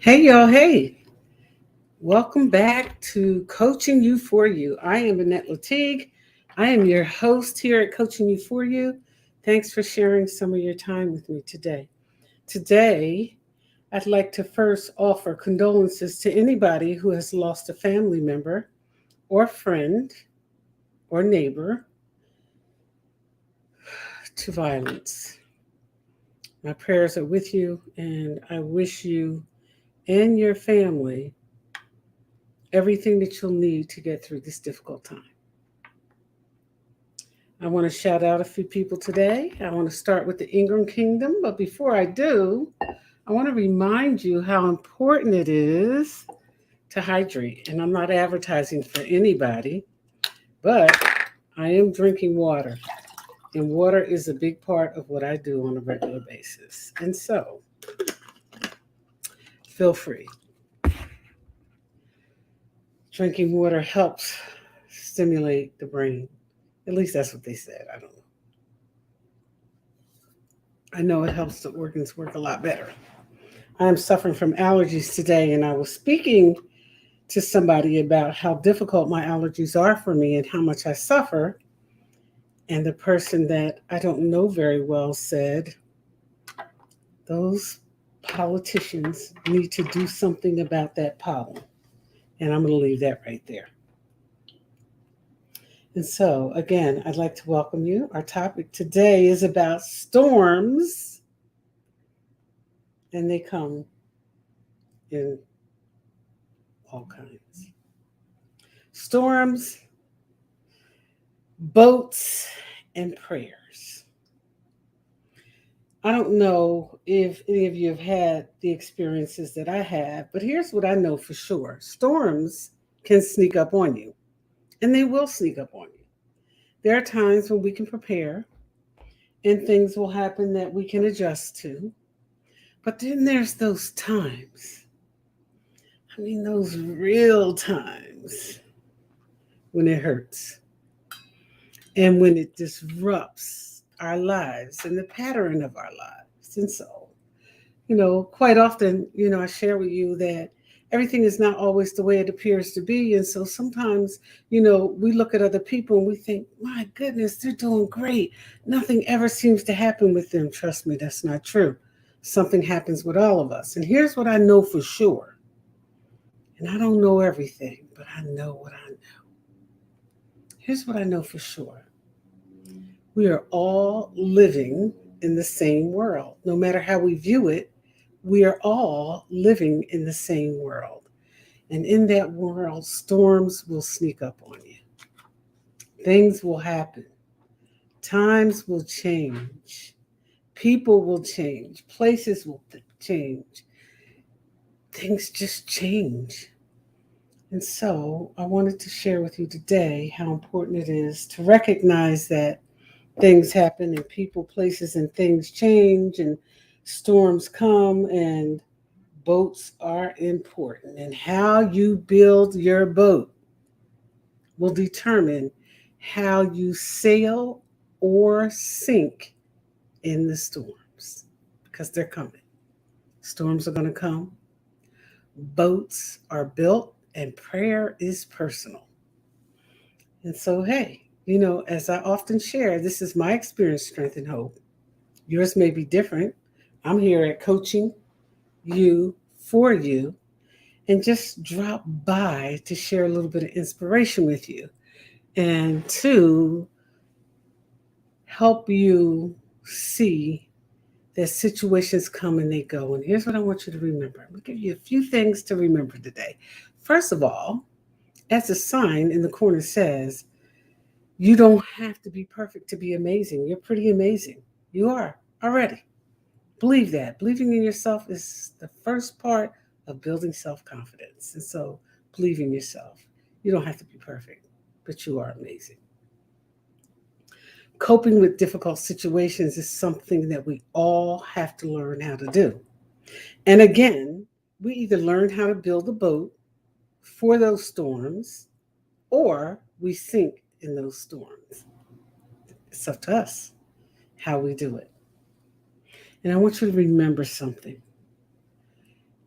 Hey, y'all. Hey, welcome back to Coaching You For You. I am Annette Latigue. I am your host here at Coaching You For You. Thanks for sharing some of your time with me today. Today, I'd like to first offer condolences to anybody who has lost a family member or friend or neighbor to violence. My prayers are with you, and I wish you and your family everything that you'll need to get through this difficult time. I want to shout out a few people today. I want to start with the Ingram Kingdom, but before I do, I want to remind you how important it is to hydrate. And I'm not advertising for anybody, but I am drinking water, and water is a big part of what I do on a regular basis. And so, feel free. Drinking water helps stimulate the brain. At least that's what they said. I don't know. I know it helps the organs work a lot better. I am suffering from allergies today, and I was speaking to somebody about how difficult my allergies are for me and how much I suffer. And the person that I don't know very well said, those politicians need to do something about that pollen. And I'm going to leave that right there. And so, again, I'd like to welcome you. Our topic today is about storms, and they come in all kinds. Storms, boats, and prayers. I don't know if any of you have had the experiences that I have, but here's what I know for sure. Storms can sneak up on you, and they will sneak up on you. There are times when we can prepare and things will happen that we can adjust to. But then there's those times, those real times when it hurts and when it disrupts our lives and the pattern of our lives. And so, quite often, I share with you that everything is not always the way it appears to be. And so sometimes, we look at other people and we think, my goodness, they're doing great. Nothing ever seems to happen with them. Trust me, that's not true. Something happens with all of us. And here's what I know for sure. And I don't know everything, but I know what I know. Here's what I know for sure. We are all living in the same world. No matter how we view it, we are all living in the same world. And in that world, storms will sneak up on you. Things will happen. Times will change. People will change. Places will change. Things just change. And so I wanted to share with you today how important it is to recognize that things happen and people, places, and things change and storms come and boats are important. And how you build your boat will determine how you sail or sink in the storms because they're coming. Storms are going to come. Boats are built and prayer is personal. And so, hey, as I often share, this is my experience, strength, and hope. Yours may be different. I'm here at Coaching You For You and just drop by to share a little bit of inspiration with you and to help you see that situations come and they go. And here's what I want you to remember. I'm going to give you a few things to remember today. First of all, as the sign in the corner says, you don't have to be perfect to be amazing. You're pretty amazing. You are already. Believe that. Believing in yourself is the first part of building self confidence. And so, believe in yourself. You don't have to be perfect, but you are amazing. Coping with difficult situations is something that we all have to learn how to do. And again, we either learn how to build a boat for those storms or we sink in those storms. It's up to us how we do it. And I want you to remember something.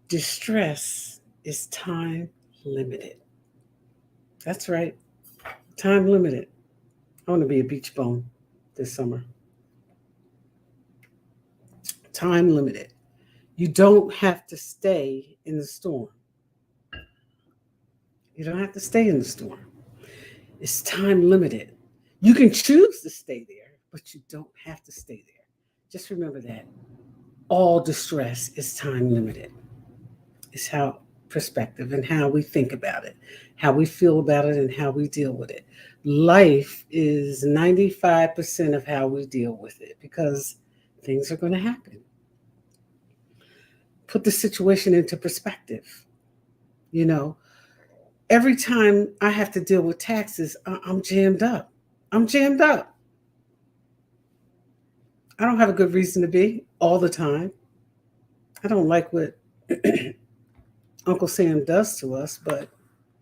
Distress is time limited. That's right, time limited. I want to be a beach bum this summer. Time limited. You don't have to stay in the storm. You don't have to stay in the storm. It's time limited. You can choose to stay there, but you don't have to stay there. Just remember that. All distress is time limited. It's how perspective and how we think about it, how we feel about it, and how we deal with it. Life is 95% of how we deal with it because things are going to happen. Put the situation into perspective. You know, every time I have to deal with taxes, I'm jammed up. I'm jammed up. I don't have a good reason to be all the time. I don't like what Uncle Sam does to us, but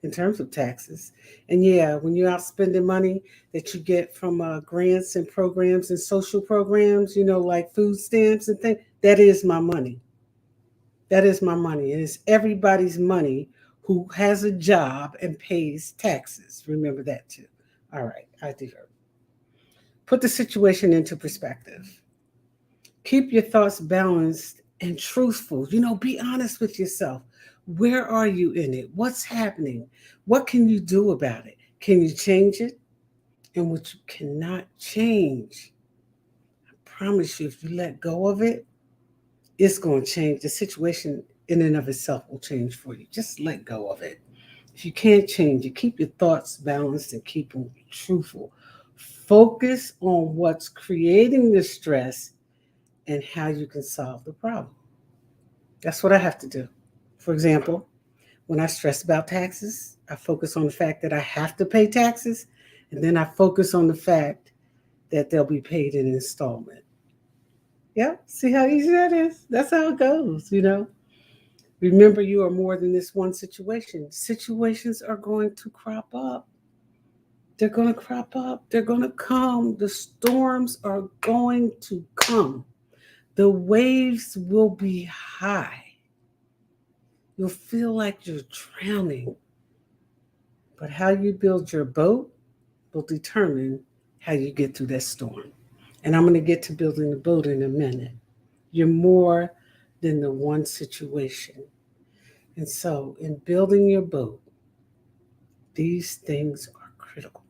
in terms of taxes. And yeah, when you're out spending money that you get from grants and programs and social programs, like food stamps and things, that is my money. That is my money. It is everybody's money who has a job and pays taxes. Remember that too. All right, I do. Put the situation into perspective. Keep your thoughts balanced and truthful. Be honest with yourself. Where are you in it? What's happening? What can you do about it? Can you change it? And what you cannot change, I promise you, if you let go of it, it's going to change. The situation in and of itself will change for you. Just let go of it. If you can't change it, keep your thoughts balanced and keep them truthful. Focus on what's creating the stress and how you can solve the problem. That's what I have to do. For example, when I stress about taxes, I focus on the fact that I have to pay taxes, and then I focus on the fact that they'll be paid in installment. Yeah, see how easy that is? That's how it goes. Remember, you are more than this one situation. Situations are going to crop up. They're going to crop up. They're going to come. The storms are going to come. The waves will be high. You'll feel like you're drowning. But how you build your boat will determine how you get through that storm. And I'm going to get to building the boat in a minute. You're more than the one situation. And so, in building your boat, these things are critical.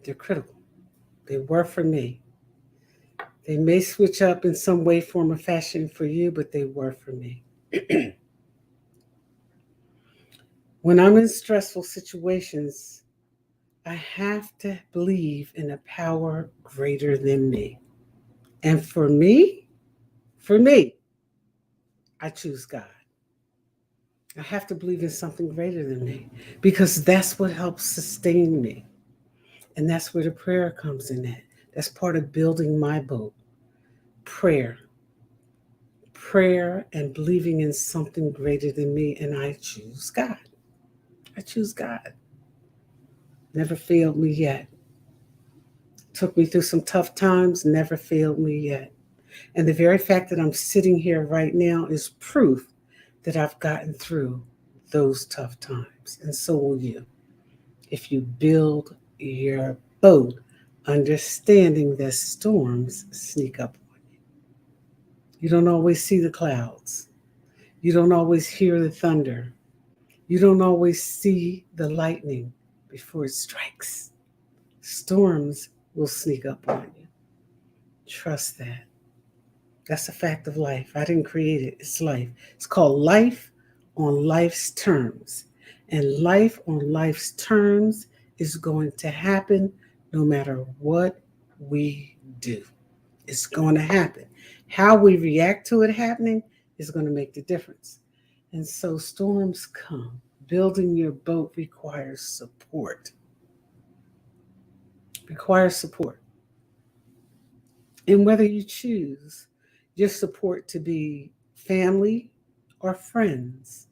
They're critical. They were for me. They may switch up in some way, form, or fashion for you, but they were for me. When I'm in stressful situations, I have to believe in a power greater than me. And for me, I choose God. I have to believe in something greater than me because that's what helps sustain me. And that's where the prayer comes in at. That's part of building my boat. Prayer. Prayer and believing in something greater than me. And I choose God. I choose God. Never failed me yet. Took me through some tough times, never failed me yet. And the very fact that I'm sitting here right now is proof that I've gotten through those tough times. And so will you. If you build your boat, understanding that storms sneak up on you. You don't always see the clouds. You don't always hear the thunder. You don't always see the lightning before it strikes. Storms will sneak up on you. Trust that. That's a fact of life. I didn't create it. It's life. It's called life on life's terms. And life on life's terms is going to happen no matter what we do. It's going to happen. How we react to it happening is going to make the difference. And so storms come. Building your boat requires support. Requires support. And whether you choose your support to be family or friends,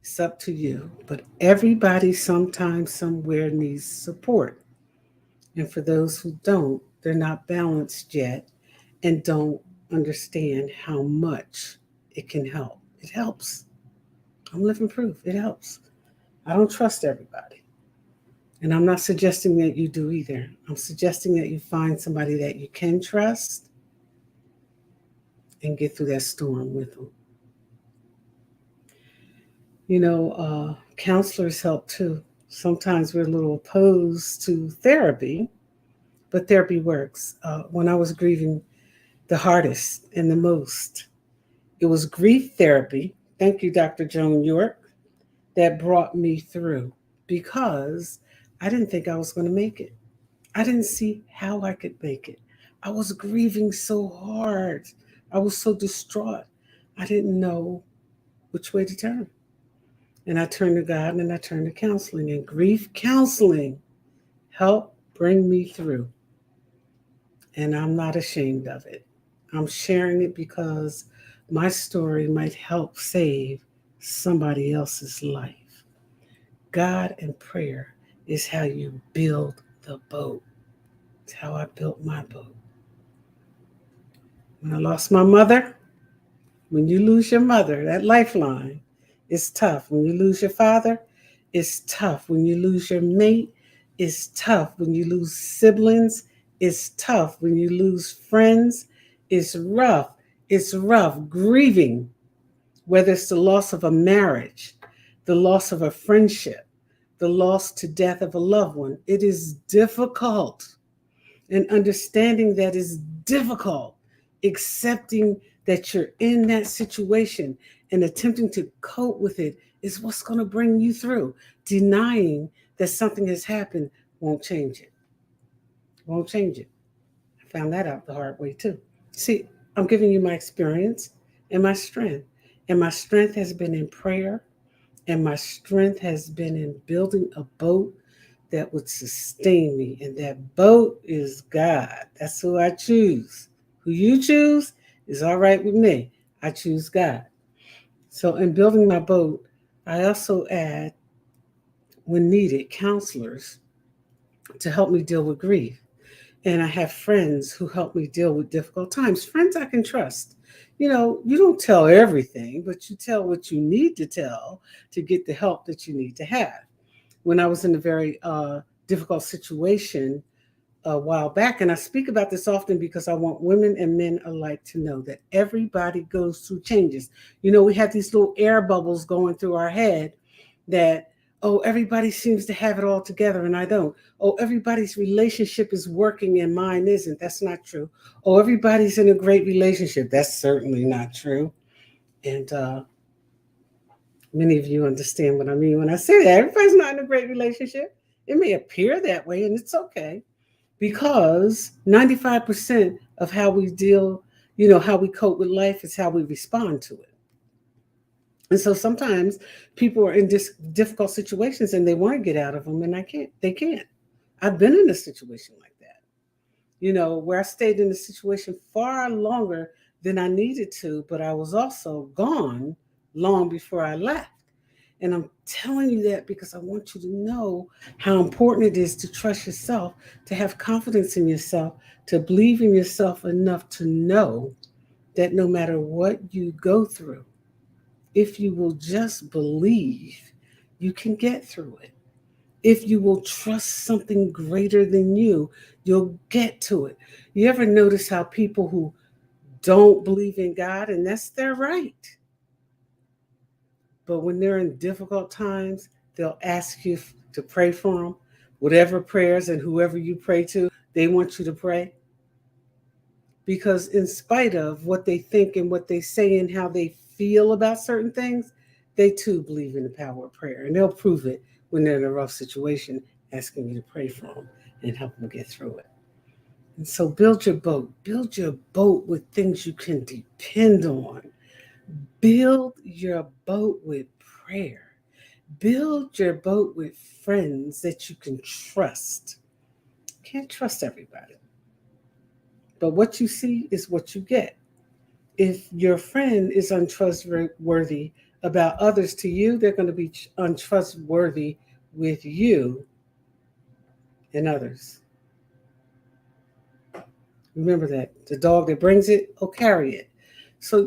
it's up to you. But everybody sometimes, somewhere needs support. And for those who don't, they're not balanced yet and don't understand how much it can help. It helps. I'm living proof. It helps. I don't trust everybody. And I'm not suggesting that you do either. I'm suggesting that you find somebody that you can trust and get through that storm with them. Counselors help too. Sometimes we're a little opposed to therapy, but therapy works. When I was grieving the hardest and the most, it was grief therapy. Thank you, Dr. Joan York, that brought me through because I didn't think I was going to make it. I didn't see how I could make it. I was grieving so hard. I was so distraught. I didn't know which way to turn. And I turned to God and I turned to counseling. And grief counseling helped bring me through. And I'm not ashamed of it. I'm sharing it because my story might help save somebody else's life. God and prayer is how you build the boat. It's how I built my boat. When I lost my mother, when you lose your mother, that lifeline is tough. When you lose your father, it's tough. When you lose your mate, it's tough. When you lose siblings, it's tough. When you lose friends, it's rough. It's rough. Grieving, whether it's the loss of a marriage, the loss of a friendship, the loss to death of a loved one, it is difficult. And understanding that is difficult, accepting that you're in that situation and attempting to cope with it is what's going to bring you through. Denying that something has happened won't change it. Won't change it. I found that out the hard way too. See, I'm giving you my experience and my strength. And my strength has been in prayer, and my strength has been in building a boat that would sustain me. And that boat is God. That's who I choose. Who you choose is all right with me. I choose God. So in building my boat, I also add, when needed, counselors to help me deal with grief. And I have friends who help me deal with difficult times, friends I can trust. You don't tell everything, but you tell what you need to tell to get the help that you need to have. When I was in a very difficult situation a while back, and I speak about this often because I want women and men alike to know that everybody goes through changes. We have these little air bubbles going through our head that, oh, everybody seems to have it all together and I don't. Oh, everybody's relationship is working and mine isn't. That's not true. Oh, everybody's in a great relationship. That's certainly not true. And many of you understand what I mean when I say that. Everybody's not in a great relationship. It may appear that way, and it's okay because 95% of how we deal, how we cope with life is how we respond to it. And so sometimes people are in difficult situations and they want to get out of them, and they can't. I've been in a situation like that, where I stayed in the situation far longer than I needed to, but I was also gone long before I left. And I'm telling you that because I want you to know how important it is to trust yourself, to have confidence in yourself, to believe in yourself enough to know that no matter what you go through, if you will just believe, you can get through it. If you will trust something greater than you, you'll get to it. You ever notice how people who don't believe in God, and that's their right, but when they're in difficult times, they'll ask you to pray for them. Whatever prayers and whoever you pray to, they want you to pray. Because in spite of what they think and what they say and how they feel about certain things, they too believe in the power of prayer. And they'll prove it when they're in a rough situation, asking you to pray for them and help them get through it. And so build your boat. Build your boat with things you can depend on. Build your boat with prayer. Build your boat with friends that you can trust. Can't trust everybody. But what you see is what you get. If your friend is untrustworthy about others to you, they're going to be untrustworthy with you and others. Remember that. The dog that brings it will carry it. So,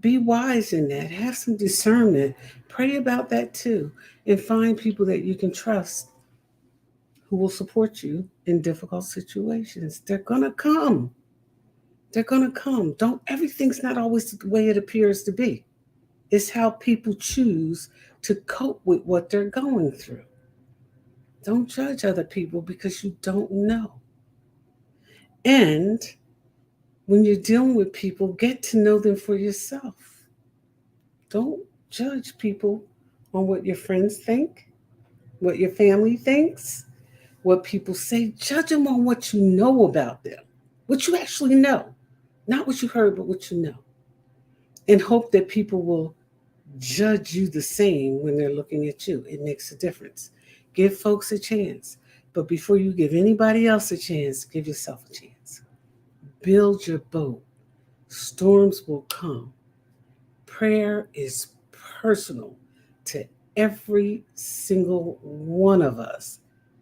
be wise in that. Have some discernment. Pray about that too. And find people that you can trust who will support you in difficult situations. They're going to come. They're going to come. Don't, everything's not always the way it appears to be. It's how people choose to cope with what they're going through. Don't judge other people because you don't know. And when you're dealing with people, get to know them for yourself. Don't judge people on what your friends think, what your family thinks, what people say. Judge them on what you know about them, what you actually know, not what you heard, but what you know. And hope that people will judge you the same when they're looking at you. It makes a difference. Give folks a chance. But before you give anybody else a chance, give yourself a chance. Build your boat. Storms will come. Prayer is personal to every single one of us.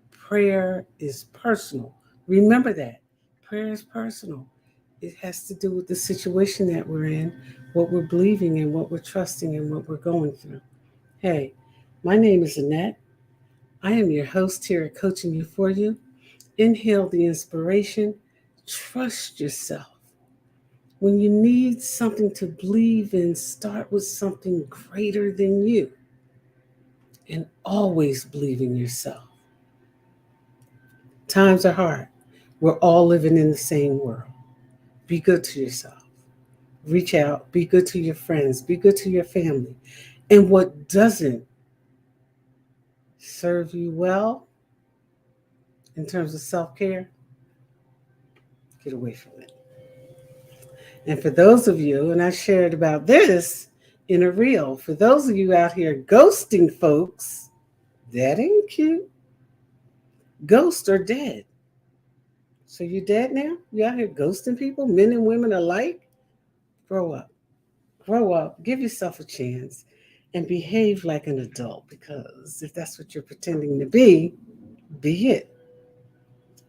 Prayer is personal. Remember that. Prayer is personal. It has to do with the situation that we're in, what we're believing in, what we're trusting in, what we're going through. Hey, my name is Annette. I am your host here at Coaching You For You. Inhale the inspiration. Trust yourself. When you need something to believe in, start with something greater than you. And always believe in yourself. Times are hard. We're all living in the same world. Be good to yourself. Reach out. Be good to your friends. Be good to your family. And what doesn't serve you well in terms of self care, get away from it. And for those of you, and I shared about this in a reel, for those of you out here ghosting folks, that ain't cute. Ghosts are dead. So you're dead now? You out here ghosting people, men and women alike? Grow up. Grow up. Give yourself a chance and behave like an adult, because if that's what you're pretending to be it.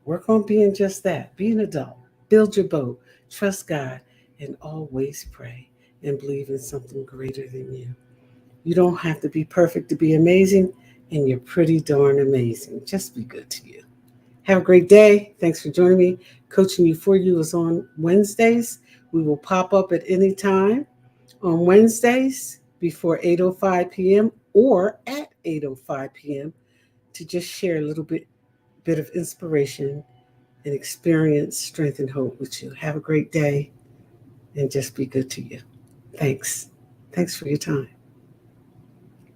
Work on being just that. Be an adult. Build your boat. Trust God and always pray and believe in something greater than you. You don't have to be perfect to be amazing, and you're pretty darn amazing. Just be good to you. Have a great day. Thanks for joining me. Coaching You For You is on Wednesdays. We will pop up at any time on Wednesdays before 8:05 p.m. or at 8:05 p.m. to just share a little bit of inspiration and experience, strength, and hope with you. Have a great day and just be good to you. Thanks. Thanks for your time.